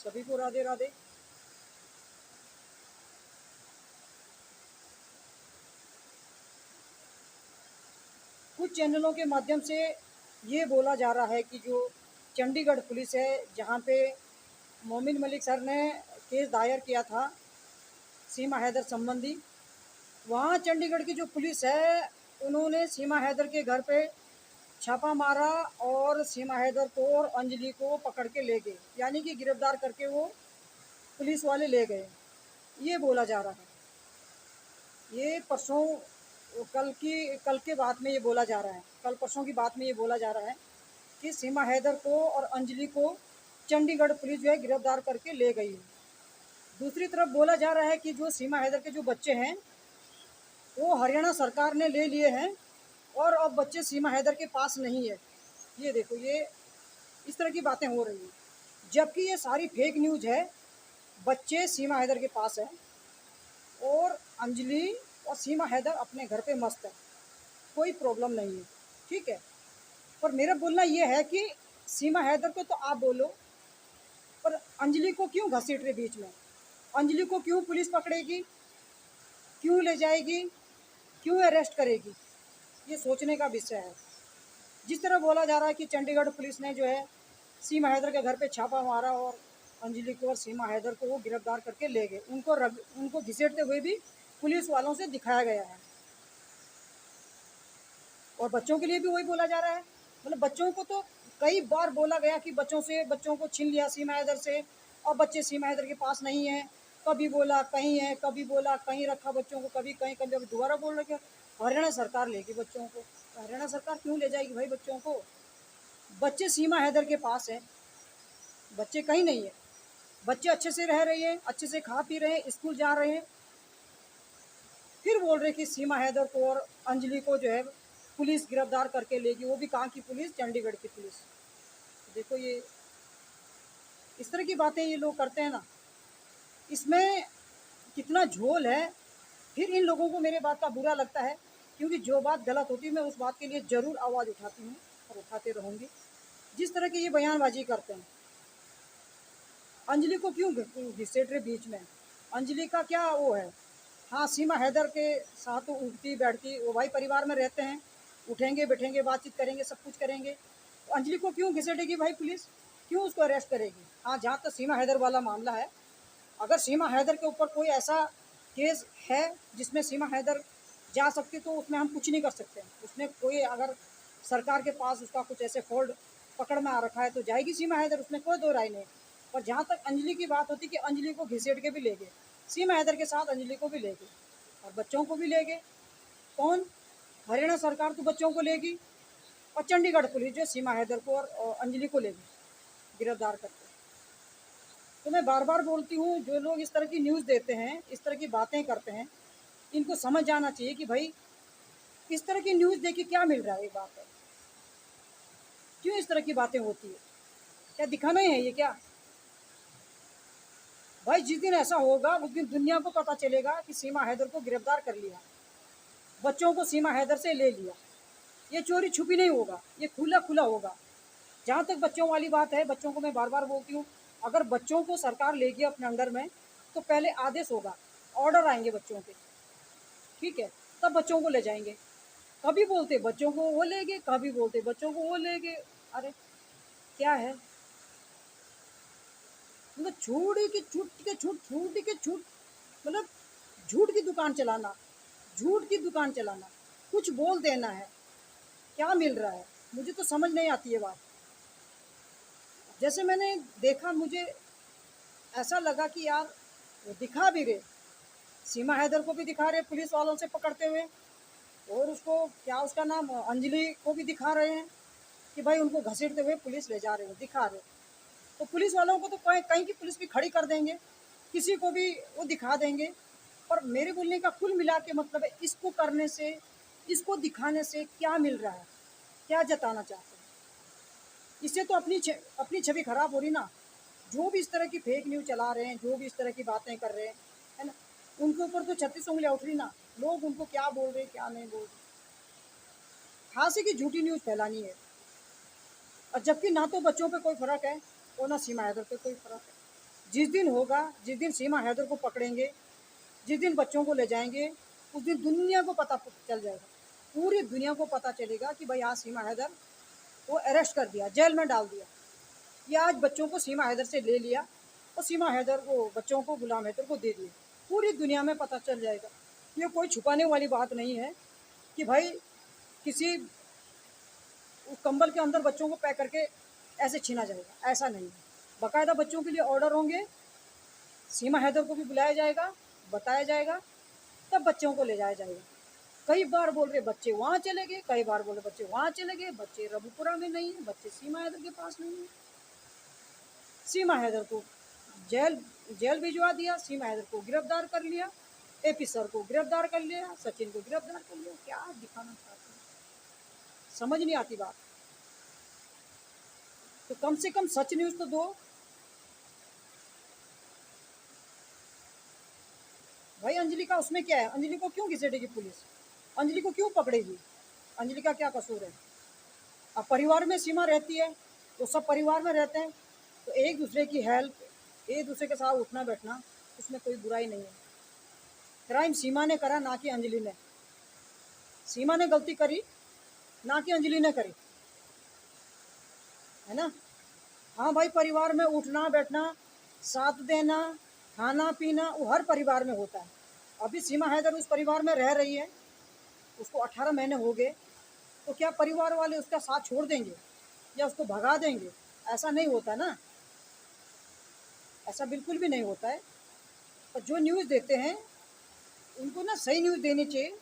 सभी को राधे राधे। कुछ चैनलों के माध्यम से ये बोला जा रहा है कि जो चंडीगढ़ पुलिस है, जहाँ पे मोमिन मलिक सर ने केस दायर किया था सीमा हैदर संबंधी, वहाँ चंडीगढ़ की जो पुलिस है उन्होंने सीमा हैदर के घर पे छापा मारा और सीमा हैदर को और अंजलि को पकड़ के ले गए, यानी कि गिरफ्तार करके वो पुलिस वाले ले गए, ये बोला जा रहा है। ये परसों कल के बात में ये बोला जा रहा है, कल परसों की बात में ये बोला जा रहा है कि सीमा हैदर को और अंजलि को चंडीगढ़ पुलिस जो है गिरफ्तार करके ले गई है। दूसरी तरफ बोला जा रहा है कि जो सीमा हैदर के जो बच्चे हैं वो हरियाणा सरकार ने ले लिए हैं और अब बच्चे सीमा हैदर के पास नहीं है। ये देखो, ये इस तरह की बातें हो रही हैं, जबकि ये सारी फेक न्यूज़ है। बच्चे सीमा हैदर के पास है और अंजलि और सीमा हैदर अपने घर पे मस्त है, कोई प्रॉब्लम नहीं है, ठीक है। पर मेरा बोलना ये है कि सीमा हैदर को तो आप बोलो, पर अंजलि को क्यों घसीट रहे बीच में? अंजलि को क्यों पुलिस पकड़ेगी, क्यों ले जाएगी, क्यों अरेस्ट करेगी? ये सोचने का विषय है। जिस तरह बोला जा रहा है कि चंडीगढ़ पुलिस ने जो है सीमा हैदर के घर पे छापा मारा और अंजलि को और सीमा हैदर को वो गिरफ्तार करके ले गए, उनको घसीटते हुए भी पुलिस वालों से दिखाया गया है। और बच्चों के लिए भी वही बोला जा रहा है। मतलब बच्चों को तो कई बार बोला गया कि बच्चों को छीन लिया सीमा हैदर से और बच्चे सीमा हैदर के पास नहीं है। कभी बोला कहीं है, कभी बोला कहीं रखा बच्चों को, कभी कहीं, कभी अभी दोबारा बोल रहे हरियाणा सरकार लेगी बच्चों को। हरियाणा सरकार क्यों ले जाएगी भाई बच्चों को? बच्चे सीमा हैदर के पास है, बच्चे कहीं नहीं है। बच्चे अच्छे से रह रहे हैं, अच्छे से खा पी रहे हैं, स्कूल जा रहे हैं, फिर बोल रहे कि सीमा हैदर को और अंजलि को जो है पुलिस गिरफ्तार करके लेगी। वो भी कहाँ की पुलिस? चंडीगढ़ की पुलिस। देखो, ये इस तरह की बातें ये लोग करते हैं ना, इसमें कितना झोल है। फिर इन लोगों को मेरे बात का बुरा लगता है, क्योंकि जो बात गलत होती है मैं उस बात के लिए ज़रूर आवाज़ उठाती हूँ और उठाते रहूँगी। जिस तरह की ये बयानबाजी करते हैं, अंजलि को क्यों घिसेट रहे बीच में? अंजलि का क्या वो है? हाँ, सीमा हैदर के साथ तो उठती बैठती, वो भाई परिवार में रहते हैं, उठेंगे बैठेंगे, बातचीत करेंगे, सब कुछ करेंगे। तो अंजलि को क्यों घिसेटेगी भाई पुलिस? क्यों उसको अरेस्ट करेगी? हाँ, जहाँ तक सीमा हैदर वाला मामला है, अगर सीमा हैदर के ऊपर कोई ऐसा केस है जिसमें सीमा हैदर जा सकती, तो उसमें हम कुछ नहीं कर सकते। उसमें कोई अगर सरकार के पास उसका कुछ ऐसे फोल्ड पकड़ में आ रखा है तो जाएगी सीमा हैदर, उसमें कोई दो राय नहीं। और जहाँ तक अंजलि की बात होती कि अंजलि को घिसेट के भी ले गए, सीमा हैदर के साथ अंजलि को भी ले गए और बच्चों को भी ले गए। कौन? हरियाणा सरकार तो बच्चों को लेगी और चंडीगढ़ पुलिस जो सीमा हैदर को और अंजलि को ले गई गिरफ्तार करके। तो मैं बार बार बोलती हूँ, जो लोग इस तरह की न्यूज़ देते हैं, इस तरह की बातें करते हैं, इनको समझ जाना चाहिए कि भाई इस तरह की न्यूज़ देख के क्या मिल रहा है। ये बात है, क्यों इस तरह की बातें होती है? क्या दिखाना ही है ये क्या? भाई जिस दिन ऐसा होगा उस दिन दुनिया को पता चलेगा कि सीमा हैदर को गिरफ्तार कर लिया, बच्चों को सीमा हैदर से ले लिया। ये चोरी छुपी नहीं होगा, ये खुला खुला होगा। जहाँ तक बच्चों वाली बात है, बच्चों को मैं बार बार बोलती हूँ, अगर बच्चों को सरकार लेगी अपने अंडर में तो पहले आदेश होगा, ऑर्डर आएंगे बच्चों के, ठीक है, तब बच्चों को ले जाएंगे। कभी बोलते बच्चों को वो ले गए, कभी बोलते बच्चों को वो ले गए। अरे क्या है? मतलब झूठ की झूठ के झूठ, झूठ के झूठ, मतलब झूठ की दुकान चलाना, झूठ की दुकान चलाना, कुछ बोल देना है। क्या मिल रहा है? मुझे तो समझ नहीं आती है बात। जैसे मैंने देखा, मुझे ऐसा लगा कि यार वो दिखा भी रहे, सीमा हैदर को भी दिखा रहे पुलिस वालों से पकड़ते हुए, और उसको क्या उसका नाम अंजलि को भी दिखा रहे हैं कि भाई उनको घसीटते हुए पुलिस ले जा रहे हैं, दिखा रहे। तो पुलिस वालों को तो कहीं कहीं की पुलिस भी खड़ी कर देंगे, किसी को भी वो दिखा देंगे। पर मेरे बोलने का कुल मिला के मतलब है, इसको करने से, इसको दिखाने से क्या मिल रहा है, क्या जताना चाहते हैं? इससे तो अपनी छवि खराब हो रही ना। जो भी इस तरह की फेक न्यूज़ चला रहे हैं, जो भी इस तरह की बातें कर रहे हैं, है ना, उनके ऊपर तो 36 उंगलियां उठ रही ना। लोग उनको क्या बोल रहे हैं, क्या नहीं बोल रहे। खांसी की झूठी न्यूज़ फैलानी है, और जबकि ना तो बच्चों पे कोई फ़र्क है और ना सीमा हैदर पे कोई फ़र्क है। जिस दिन होगा, जिस दिन सीमा हैदर को पकड़ेंगे, जिस दिन बच्चों को ले जाएंगे, उस दिन दुनिया को पता चल जाएगा, पूरी दुनिया को पता चलेगा कि भाई आज सीमा हैदर को अरेस्ट कर दिया, जेल में डाल दिया, या आज बच्चों को सीमा हैदर से ले लिया और सीमा हैदर को, बच्चों को गुलाम हैदर को दे दिया। पूरी दुनिया में पता चल जाएगा। ये कोई छुपाने वाली बात नहीं है कि भाई किसी उस कंबल के अंदर बच्चों को पैक करके ऐसे छीना जाएगा, ऐसा नहीं है। बाकायदा बच्चों के लिए ऑर्डर होंगे, सीमा हैदर को भी बुलाया जाएगा, बताया जाएगा, तब बच्चों को ले जाया जाएगा। कई बार बोल रहे बच्चे वहाँ चले गए, कई बार बोले बच्चे वहाँ चले गए, बच्चे रबुपुरा में नहीं है, बच्चे सीमा हैदर के पास नहीं है। सीमा हैदर को जेल जेल भिजवा दिया, सीमा हैदर को गिरफ्तार कर लिया, एपी सर को गिरफ्तार कर लिया, सचिन को गिरफ्तार कर लिया। क्या दिखाना चाहते हैं, समझ नहीं आती बात। तो कम से कम सच न्यूज़ तो दो। भाई अंजलि का उसमें क्या है, अंजलि को क्यों घिसेटेगी पुलिस, अंजलि को क्यों पकड़ेगी, अंजलि का क्या कसूर है। अब परिवार में सीमा रहती है तो सब परिवार में रहते हैं, तो एक दूसरे की हेल्प, एक दूसरे के साथ उठना बैठना, उसमें कोई बुराई नहीं है। क्राइम सीमा ने करा, ना कि अंजलि ने। सीमा ने गलती करी, ना कि अंजलि ने करी, है ना। हाँ भाई, परिवार में उठना बैठना, साथ देना, खाना पीना, वो हर परिवार में होता है। अभी सीमा हैदर उस परिवार में रह रही है, उसको 18 महीने हो गए, तो क्या परिवार वाले उसका साथ छोड़ देंगे या उसको भगा देंगे? ऐसा नहीं होता ना, ऐसा बिल्कुल भी नहीं होता है। और जो न्यूज़ देते हैं उनको ना सही न्यूज़ देनी चाहिए।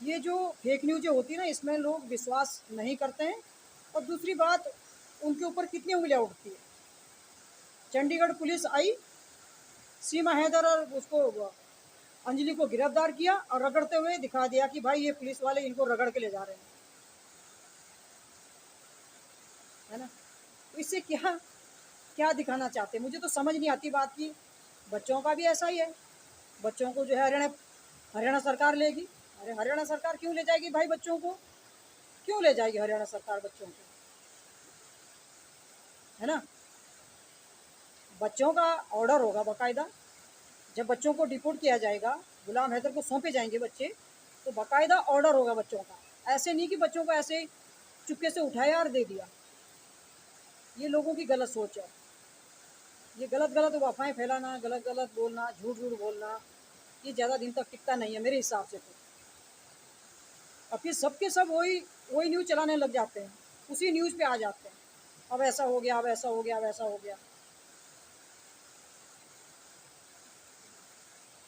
ये जो फेक न्यूज़ होती है ना, इसमें लोग विश्वास नहीं करते हैं। और दूसरी बात, उनके ऊपर कितनी उंगलियां उठती है। चंडीगढ़ पुलिस आई, सीमा हैदर और उसको अंजलि को गिरफ्तार किया और रगड़ते हुए दिखा दिया कि भाई ये पुलिस वाले इनको रगड़ के ले जा रहे हैं, है ना। तो इससे क्या क्या दिखाना चाहते हैं, मुझे तो समझ नहीं आती बात की। बच्चों का भी ऐसा ही है, बच्चों को जो है हरियाणा सरकार लेगी। अरे हरियाणा सरकार क्यों ले जाएगी भाई बच्चों को, क्यों ले जाएगी हरियाणा सरकार बच्चों को, है ना। बच्चों का ऑर्डर होगा बाकायदा, जब बच्चों को डिपोर्ट किया जाएगा, गुलाम हैदर को सौंपे जाएंगे बच्चे, तो बाकायदा ऑर्डर होगा बच्चों का। ऐसे नहीं कि बच्चों को ऐसे चुपके से उठाया और दे दिया। ये लोगों की गलत सोच है। ये गलत गलत अफवाहें फैलाना, गलत गलत बोलना, झूठ झूठ बोलना, ये ज़्यादा दिन तक टिकता नहीं है मेरे हिसाब से तो। और फिर सबके सब वही वही न्यूज़ चलाने लग जाते हैं, उसी न्यूज़ पे आ जाते हैं, अब ऐसा हो गया, अब ऐसा हो गया, अब ऐसा हो गया।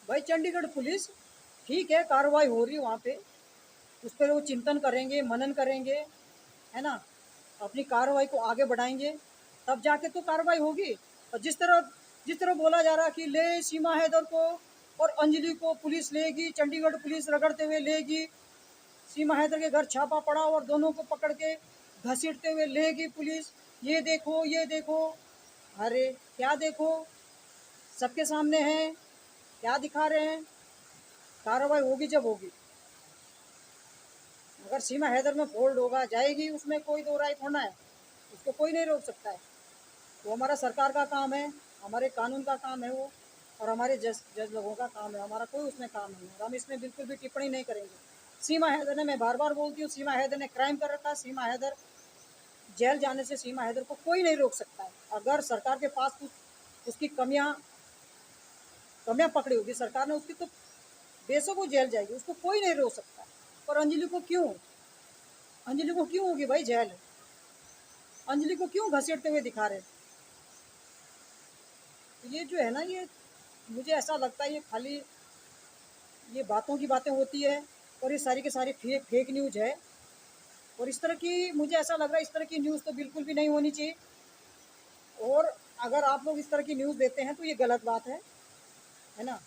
भाई चंडीगढ़ पुलिस ठीक है, कार्रवाई हो रही है वहाँ पे, उस पर वो चिंतन करेंगे, मनन करेंगे, है ना, अपनी कार्रवाई को आगे बढ़ाएंगे, तब जाके तो कार्रवाई होगी। और जिस तरह बोला जा रहा कि ले सीमा हैदर को और अंजलि को पुलिस लेगी, चंडीगढ़ पुलिस रगड़ते हुए लेगी, सीमा हैदर के घर छापा पड़ा और दोनों को पकड़ के घसीटते हुए लेगी पुलिस, ये देखो ये देखो। अरे क्या देखो, सबके सामने है, क्या दिखा रहे हैं। कार्रवाई होगी जब होगी। अगर सीमा हैदर में फोल्ड होगा, जाएगी, उसमें कोई दो राय थोड़ा है, उसको कोई नहीं रोक सकता है। वो हमारा सरकार का काम है, हमारे कानून का काम है वो, और हमारे जज लोगों का काम है, हमारा कोई उसमें काम नहीं है। हम इसमें बिल्कुल भी टिप्पणी नहीं करेंगे। सीमा हैदर ने, मैं बार बार बोलती हूँ, सीमा हैदर ने क्राइम कर रखा है। सीमा हैदर जेल जाने से सीमा हैदर को कोई नहीं रोक सकता है। अगर सरकार के पास कुछ उसकी कमियां पकड़ी होगी सरकार ने उसकी, तो बेशक वो जेल जाएगी, उसको कोई नहीं रोक सकता। और अंजलि को क्यों होगी भाई जेल, अंजलि को क्यों घसीटते हुए दिखा रहे। ये जो है ना, ये मुझे ऐसा लगता है ये खाली ये बातों की बातें होती है, और ये सारी की सारी फेक न्यूज़ है। और इस तरह की, मुझे ऐसा लग रहा है इस तरह की न्यूज़ तो बिल्कुल भी नहीं होनी चाहिए। और अगर आप लोग इस तरह की न्यूज़ देते हैं तो ये गलत बात है ना।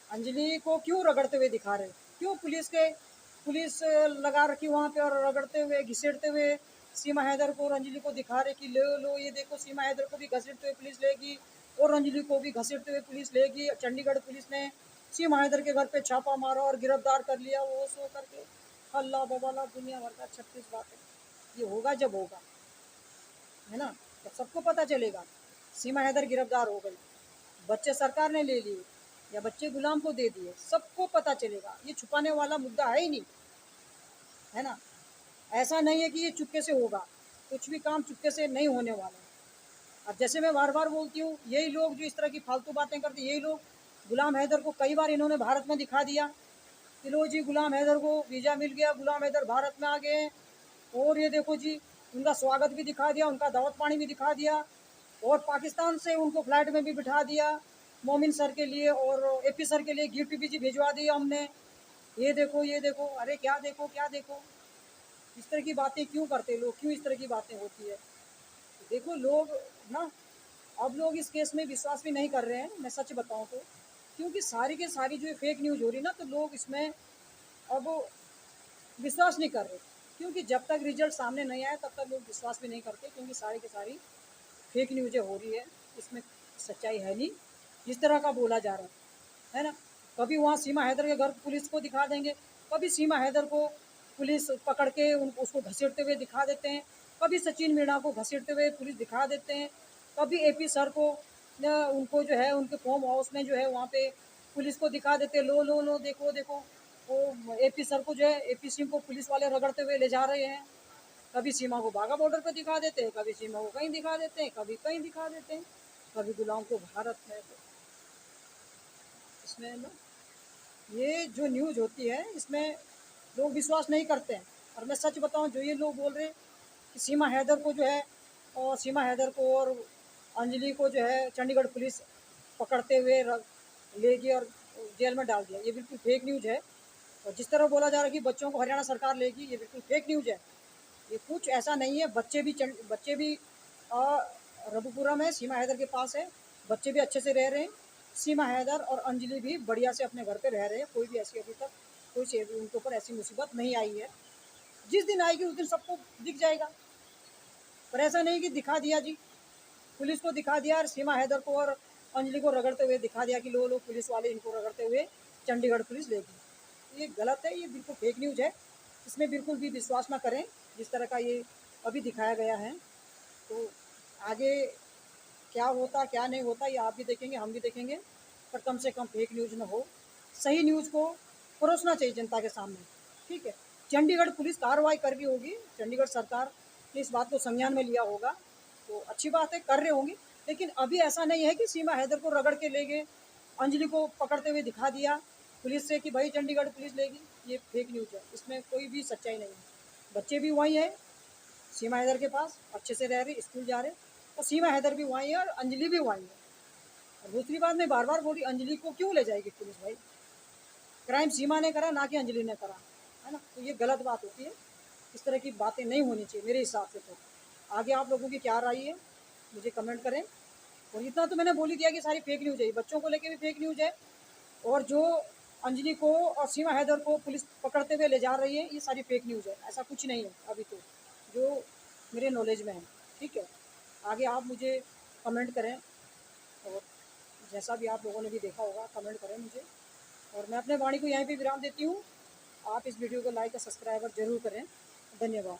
अंजलि को क्यों रगड़ते हुए दिखा रहे, क्यों पुलिस लगा रखी वहाँ पे, और रगड़ते हुए घिसेड़ते हुए सीमा हैदर को और अंजलि को दिखा रहे कि लो लो ये देखो, सीमा हैदर को भी घसीटते हुए पुलिस लेगी और अंजलि को भी घसीटते हुए पुलिस लेगी। चंडीगढ़ पुलिस ने सीमा हैदर के घर पे छापा मारा और गिरफ्तार कर लिया, वो सो करके अल्लाह बबाला दुनिया भर का 36 बातें। ये होगा जब होगा, है ना, तब सबको पता चलेगा। सीमा हैदर गिरफ्तार हो गई, बच्चे सरकार ने ले लिए या बच्चे गुलाम को दे दिए, सबको पता चलेगा। ये छुपाने वाला मुद्दा है ही नहीं, है ना। ऐसा नहीं है कि ये चुपके से होगा, कुछ भी काम चुपके से नहीं होने वाला है। अब जैसे मैं बार बार बोलती हूँ, यही लोग जो इस तरह की फालतू बातें करते, यही लोग गुलाम हैदर को कई बार इन्होंने भारत में दिखा दिया कि लो जी गुलाम हैदर को वीज़ा मिल गया, गुलाम हैदर भारत में आ गए, और ये देखो जी उनका स्वागत भी दिखा दिया, उनका दावत पानी भी दिखा दिया, और पाकिस्तान से उनको फ्लाइट में भी बिठा दिया मोमिन सर के लिए, और एपी सर के लिए गिफ्ट भी जी भिजवा दिया हमने, ये देखो ये देखो। अरे क्या देखो क्या देखो, इस तरह की बातें क्यों करते लोग, क्यों इस तरह की बातें होती है। देखो लोग ना, अब लोग इस केस में विश्वास भी नहीं कर रहे हैं, मैं सच बताऊं तो, क्योंकि सारी के सारी जो फेक न्यूज़ हो रही ना, तो लोग इसमें अब विश्वास नहीं कर रहे, क्योंकि जब तक रिजल्ट सामने नहीं आए तब तक लोग विश्वास भी नहीं करते, क्योंकि सारी की सारी फेक न्यूज़ें हो रही है, इसमें सच्चाई है नहीं जिस तरह का बोला जा रहा है ना। कभी वहाँ सीमा हैदर के घर पुलिस को दिखा देंगे, कभी सीमा हैदर को पुलिस पकड़ के उसको घसीटते हुए दिखा देते हैं, कभी सचिन मीणा को घसीटते हुए पुलिस दिखा देते हैं, कभी एपी सर को उनको जो है उनके फार्म हाउस में जो है वहाँ पे पुलिस को दिखा देते, लो लो लो देखो देखो। वो एपी सर को जो है, एपी सिंह को पुलिस वाले रगड़ते हुए ले जा रहे हैं। कभी सीमा को बाघा बॉर्डर पर दिखा देते हैं, कभी सीमा को कहीं दिखा देते हैं, कभी कहीं दिखा देते हैं, कभी गुलाम को भारत में। तो इसमें ना, ये जो न्यूज़ होती है इसमें लोग विश्वास नहीं करते हैं। और मैं सच बताऊं, जो ये लोग बोल रहे हैं कि सीमा हैदर को जो है, और सीमा हैदर को और अंजलि को जो है चंडीगढ़ पुलिस पकड़ते हुए ले गई और जेल में डाल दिया, ये बिल्कुल फेक न्यूज़ है। और जिस तरह बोला जा रहा है कि बच्चों को हरियाणा सरकार लेगी, ये बिल्कुल फेक न्यूज़ है। ये कुछ ऐसा नहीं है। बच्चे भी रघुपुरा में सीमा हैदर के पास है, बच्चे भी अच्छे से रह रहे हैं। सीमा हैदर और अंजलि भी बढ़िया से अपने घर पे रह रहे हैं, कोई भी ऐसी अभी तक कोई से भी उनके ऊपर ऐसी मुसीबत नहीं आई है। जिस दिन आएगी उस दिन सबको दिख जाएगा। पर ऐसा नहीं कि दिखा दिया जी, पुलिस को दिखा दिया और सीमा हैदर को और अंजलि को रगड़ते हुए दिखा दिया कि लो लो पुलिस वाले इनको रगड़ते हुए चंडीगढ़ पुलिस लेगी। ये गलत है, ये बिल्कुल फेक न्यूज़ है, इसमें बिल्कुल भी विश्वास ना करें जिस तरह का ये अभी दिखाया गया है। तो आगे क्या होता क्या नहीं होता ये आप भी देखेंगे, हम भी देखेंगे, पर कम से कम फेक न्यूज़ न हो, सही न्यूज़ को परोसना चाहिए जनता के सामने। ठीक है, चंडीगढ़ पुलिस कार्रवाई कर भी होगी, चंडीगढ़ सरकार ने इस बात को संज्ञान में लिया होगा, तो अच्छी बात है, कर रहे होंगे। लेकिन अभी ऐसा नहीं है कि सीमा हैदर को रगड़ के ले गए, अंजलि को पकड़ते हुए दिखा दिया पुलिस से कि भाई चंडीगढ़ पुलिस लेगी, ये फेक न्यूज़ है, इसमें कोई भी सच्चाई नहीं है। बच्चे भी वहीं हैं सीमा हैदर के पास, अच्छे से रह रहे, स्कूल जा रहे, और सीमा हैदर भी वहीं है और अंजलि भी वहीं है। और दूसरी बात मैं बार बार बोली, अंजलि को क्यों ले जाएगी पुलिस भाई, क्राइम सीमा ने करा ना कि अंजलि ने करा, है ना। तो ये गलत बात होती है, इस तरह की बातें नहीं होनी चाहिए मेरे हिसाब से। तो आगे आप लोगों की क्या राय है मुझे कमेंट करें। और इतना तो मैंने बोल ही दिया कि सारी फेक न्यूज़ है, बच्चों को लेके भी फेक न्यूज़ है, और जो अंजलि को और सीमा हैदर को पुलिस पकड़ते हुए ले जा रही है, ये सारी फेक न्यूज़ है, ऐसा कुछ नहीं है अभी तो जो मेरे नॉलेज में है। ठीक है, आगे आप मुझे कमेंट करें, और जैसा भी आप लोगों ने भी देखा होगा कमेंट करें मुझे। और मैं अपने वाणी को यहीं पे विराम देती हूँ। आप इस वीडियो को लाइक और सब्सक्राइब जरूर करें। धन्यवाद।